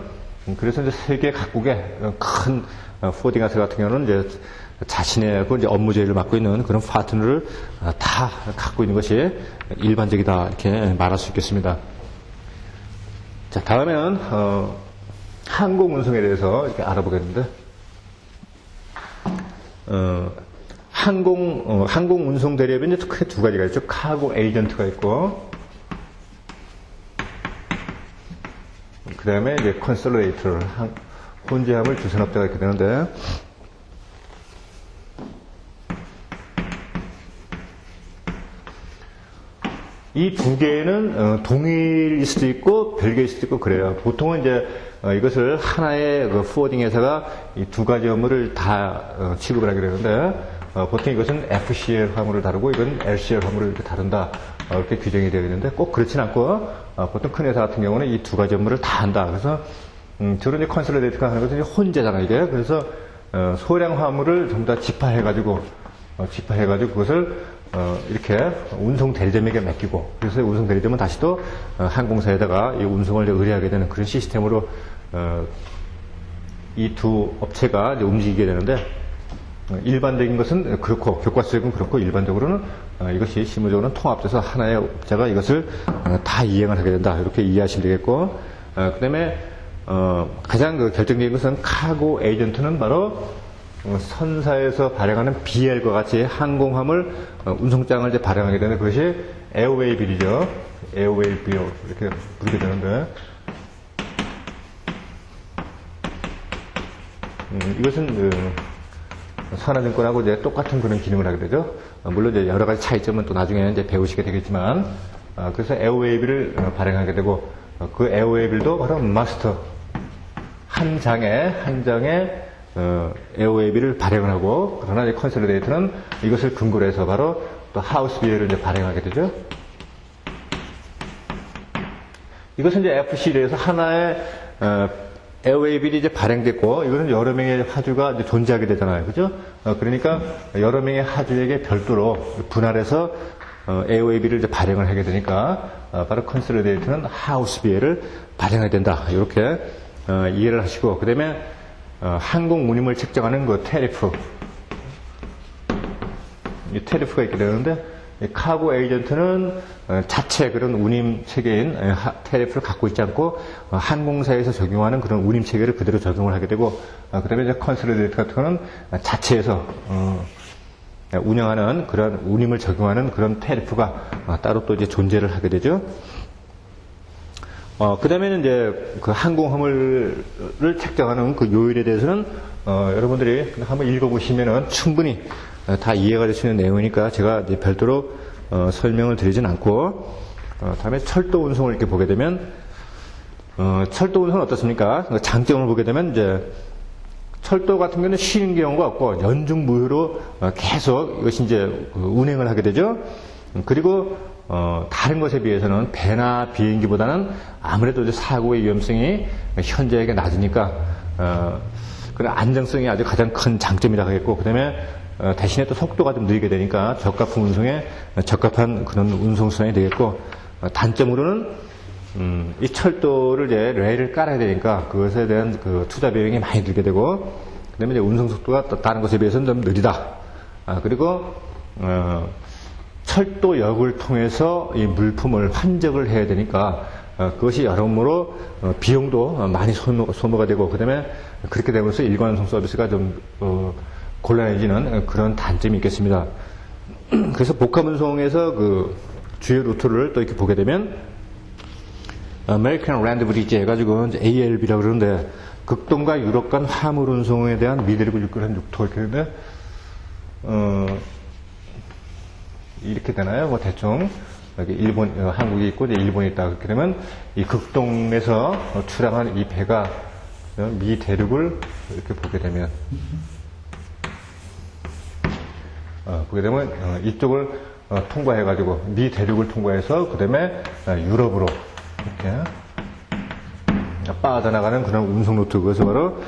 A: 그래서 이제 세계 각국의 큰 포딩하우스 같은 경우는 이제 자신의 이제 업무 제휴를 맡고 있는 그런 파트너를 다 갖고 있는 것이 일반적이다, 이렇게 말할 수 있겠습니다. 자, 다음에는 항공 운송에 대해서 이렇게 알아보겠는데, 항공 운송 대리업에 이제 크게 두 가지가 있죠. 카고 에이전트가 있고, 그 다음에 이제 컨설레이터, 혼재함을 주선업자가 있게 되는데, 이 두 개는 동일일 수도 있고 별개일 수도 있고 그래요. 보통은 이제 이것을 하나의 그 포워딩 회사가 이 두 가지 업무를 다 취급을 하게 되는데, 보통 이것은 FCL 화물을 다루고 이건 LCL 화물을 이렇게 다룬다, 이렇게 규정이 되어 있는데, 꼭 그렇지는 않고 보통 큰 회사 같은 경우는 이 두 가지 업무를 다 한다. 그래서 주로 이제 컨설레이트가 하는 것은 혼재잖아요, 이게. 그래서 소량 화물을 전부 다 집하해가지고 그것을 이렇게 운송 대리점에게 맡기고, 그래서 운송 대리점은 다시 또 항공사에다가 이 운송을 의뢰하게 되는 그런 시스템으로 이 두 업체가 이제 움직이게 되는데, 일반적인 것은 그렇고, 교과서적은 그렇고, 일반적으로는 이것이 실무적으로는 통합돼서 하나의 업자가 이것을 다 이행을 하게 된다, 이렇게 이해하시면 되겠고, 그 다음에 가장 그 결정적인 것은 카고 에이전트는 바로 선사에서 발행하는 BL과 같이 항공화물 운송장을 이제 발행하게 되는 그것이 에어웨이 빌이죠. 에어웨이 빌, 이렇게 부르게 되는데, 이것은 산하증권하고 이제 똑같은 그런 기능을 하게 되죠. 물론 이제 여러 가지 차이점은 또 나중에 이제 배우시게 되겠지만, 그래서 에어웨이 빌을 발행하게 되고, 그 에어웨이 빌도 바로 마스터 한 장에 에어웨이비를 발행을 하고, 그러나 이제 컨설레이터는 이것을 근거로 해서 바로 또 하우스 비어를 이제 발행하게 되죠. 이것은 이제 FC에서 하나의 에어웨이빌이 이제 발행됐고, 이거는 여러 명의 하주가 이제 존재하게 되잖아요, 그죠? 그러니까 여러 명의 하주에게 별도로 분할해서 에어웨이빌을 이제 발행을 하게 되니까 바로 컨설레이터는 하우스 비어를 발행해야 된다, 이렇게 이해를 하시고, 그 다음에 항공 운임을 책정하는 그 테리프, 이 테리프가 있게 되는데, 이 카고 에이전트는 자체 그런 운임 체계인 테리프를 갖고 있지 않고 항공사에서 적용하는 그런 운임 체계를 그대로 적용을 하게 되고, 그 다음에 이제 컨설레이터 같은 거는 자체에서 운영하는 그런 운임을 적용하는 그런 테리프가 따로 또 이제 존재를 하게 되죠. 그 다음에는 이제 그 항공화물을 책정하는 그 요일에 대해서는 여러분들이 한번 읽어보시면은 충분히 다 이해가 될 수 있는 내용이니까 제가 이제 별도로 설명을 드리진 않고, 다음에 철도 운송을 이렇게 보게 되면, 철도 운송은 어떻습니까? 장점을 보게 되면 이제 철도 같은 경우는 쉬는 경우가 없고 연중 무휴로 계속 이것이 이제 운행을 하게 되죠. 그리고 다른 것에 비해서는 배나 비행기보다는 아무래도 이제 사고의 위험성이 현저하게 낮으니까 그런 안정성이 아주 가장 큰 장점이라 하겠고, 그다음에 대신에 또 속도가 좀 느리게 되니까 저가품 운송에 적합한 그런 운송수단이 되겠고, 단점으로는 이 철도를 이제 레일을 깔아야 되니까 그것에 대한 그 투자 비용이 많이 들게 되고, 그다음에 이제 운송 속도가 또 다른 것에 비해서는 좀 느리다. 그리고 철도역을 통해서 이 물품을 환적을 해야 되니까 그것이 여러모로 비용도 많이 소모가 되고, 그다음에 그렇게 되면서 일관 운송 서비스가 좀 곤란해지는 그런 단점이 있겠습니다. 그래서 복합 운송에서 그 주요 루트를 또 이렇게 보게 되면 American Land Bridge 해가지고 이제 ALB라고 그러는데, 극동과 유럽 간 화물 운송에 대한 미대륙을 이끌어낸 루트 이렇게 되는데, 이렇게 되나요? 뭐 대충 여기 일본, 한국이 있고 이제 일본이 있다. 그렇게 되면 이 극동에서 출항한 이 배가 미 대륙을 이렇게 보게 되면, 이쪽을 통과해가지고 미 대륙을 통과해서 그 다음에 유럽으로 이렇게 빠져나가는 그런 운송 루트, 그것을 바로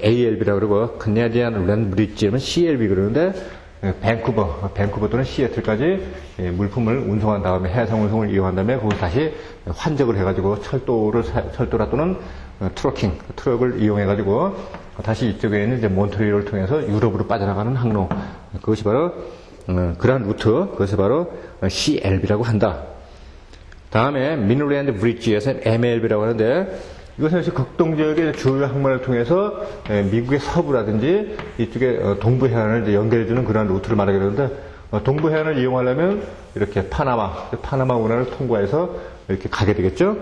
A: ALB라고 그러고, Canadian Land Bridge는 CLB 그러는데, 밴쿠버 또는 시애틀까지 물품을 운송한 다음에 해상 운송을 이용한 다음에 거기서 다시 환적을 해가지고 철도라 또는 트럭을 이용해가지고 다시 이쪽에 있는 이제 몬트리올을 통해서 유럽으로 빠져나가는 항로, 그것이 바로 그러한 루트, 그것이 바로 CLB라고 한다. 다음에 미드랜드 브리지에서 MLB라고 하는데, 이것은 극동 지역의 주요 항만을 통해서 미국의 서부라든지 이쪽에 동부 해안을 이제 연결해주는 그러한 루트를 말하게 되는데, 동부 해안을 이용하려면 이렇게 파나마 운하를 통과해서 이렇게 가게 되겠죠.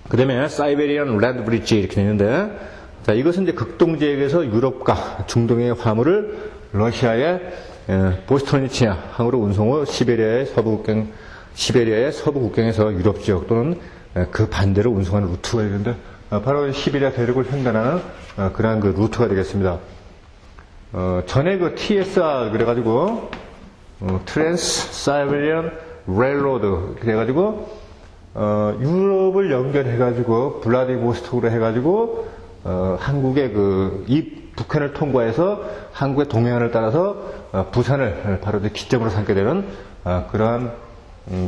A: 그 다음에 사이베리안 랜드 브리지 이렇게 되는데, 자, 이것은 이제 극동 지역에서 유럽과 중동의 화물을 러시아의 보스토니치아 항으로 운송 후 시베리아의 서부 국경에서 유럽 지역 또는 그 반대로 운송하는 루트가 있는데, 바로 시베리아 대륙을 횡단하는 그러한 그 루트가 되겠습니다. 전에 그 TSR 그래가지고 트랜스 사이베리안 레일로드 그래가지고 유럽을 연결해가지고 블라디보스톡으로 해가지고 한국의 이 북한을 통과해서 한국의 동해안을 따라서 부산을 바로 기점으로 삼게 되는 그러한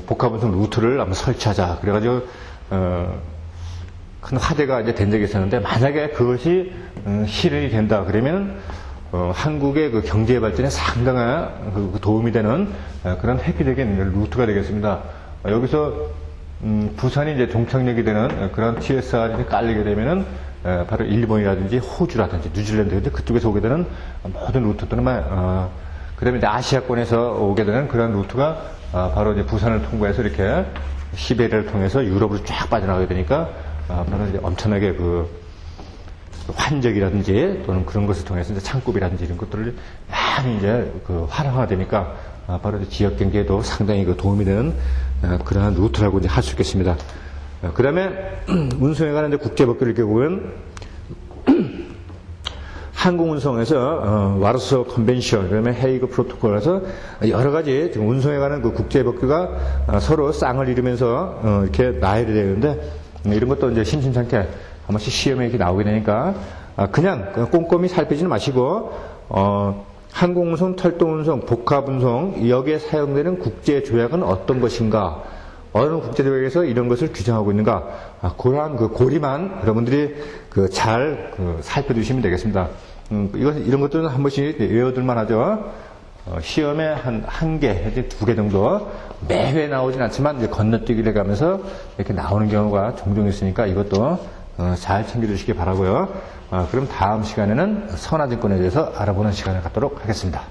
A: 복합운송 루트를 한번 설치하자. 그래가지고 큰 화제가 이제 된 적이 있었는데, 만약에 그것이 실현이 된다 그러면 한국의 그 경제 발전에 상당한 그 도움이 되는 그런 획기적인 루트가 되겠습니다. 여기서 부산이 이제 종착역이 되는 그런 TSR이 깔리게 되면은 바로 일본이라든지 호주라든지 뉴질랜드 그쪽에서 오게 되는 모든 루트들은 그다음에 이제 아시아권에서 오게 되는 그런 루트가 바로 이제 부산을 통과해서 이렇게 시베리아를 통해서 유럽으로 쫙 빠져나가게 되니까 바로 이제 엄청나게 그 환적이라든지 또는 그런 것을 통해서 이제 창고비라든지 이런 것들을 많이 이제 그 활성화되니까 바로 이제 지역 경제에도 상당히 그 도움이 되는 그러한 루트라고 이제 할 수 있겠습니다. 그 다음에 운송에 관한 이제 국제법규를 이렇게 보면 항공운송에서 와르소 컨벤션, 그다음에 헤이그 프로토콜에서 여러 가지 지금 운송에 관한 그 국제법규가 서로 쌍을 이루면서 이렇게 나열이 되는데, 이런 것도 이제 심심찮게 한 번씩 시험에 이렇게 나오게 되니까 그냥 꼼꼼히 살피지는 마시고 항공운송, 철도운송, 복합운송 여기에 사용되는 국제조약은 어떤 것인가, 어느 국제조약에서 이런 것을 규정하고 있는가, 그러한 그 고리만 여러분들이 잘 살펴두시면 되겠습니다. 이런 것들은 한 번씩 외워둘만 하죠. 시험에 한 개, 두 개 정도 매회 나오진 않지만 이제 건너뛰기를 가면서 이렇게 나오는 경우가 종종 있으니까 이것도 잘 챙겨주시기 바라고요. 그럼 다음 시간에는 선화증권에 대해서 알아보는 시간을 갖도록 하겠습니다.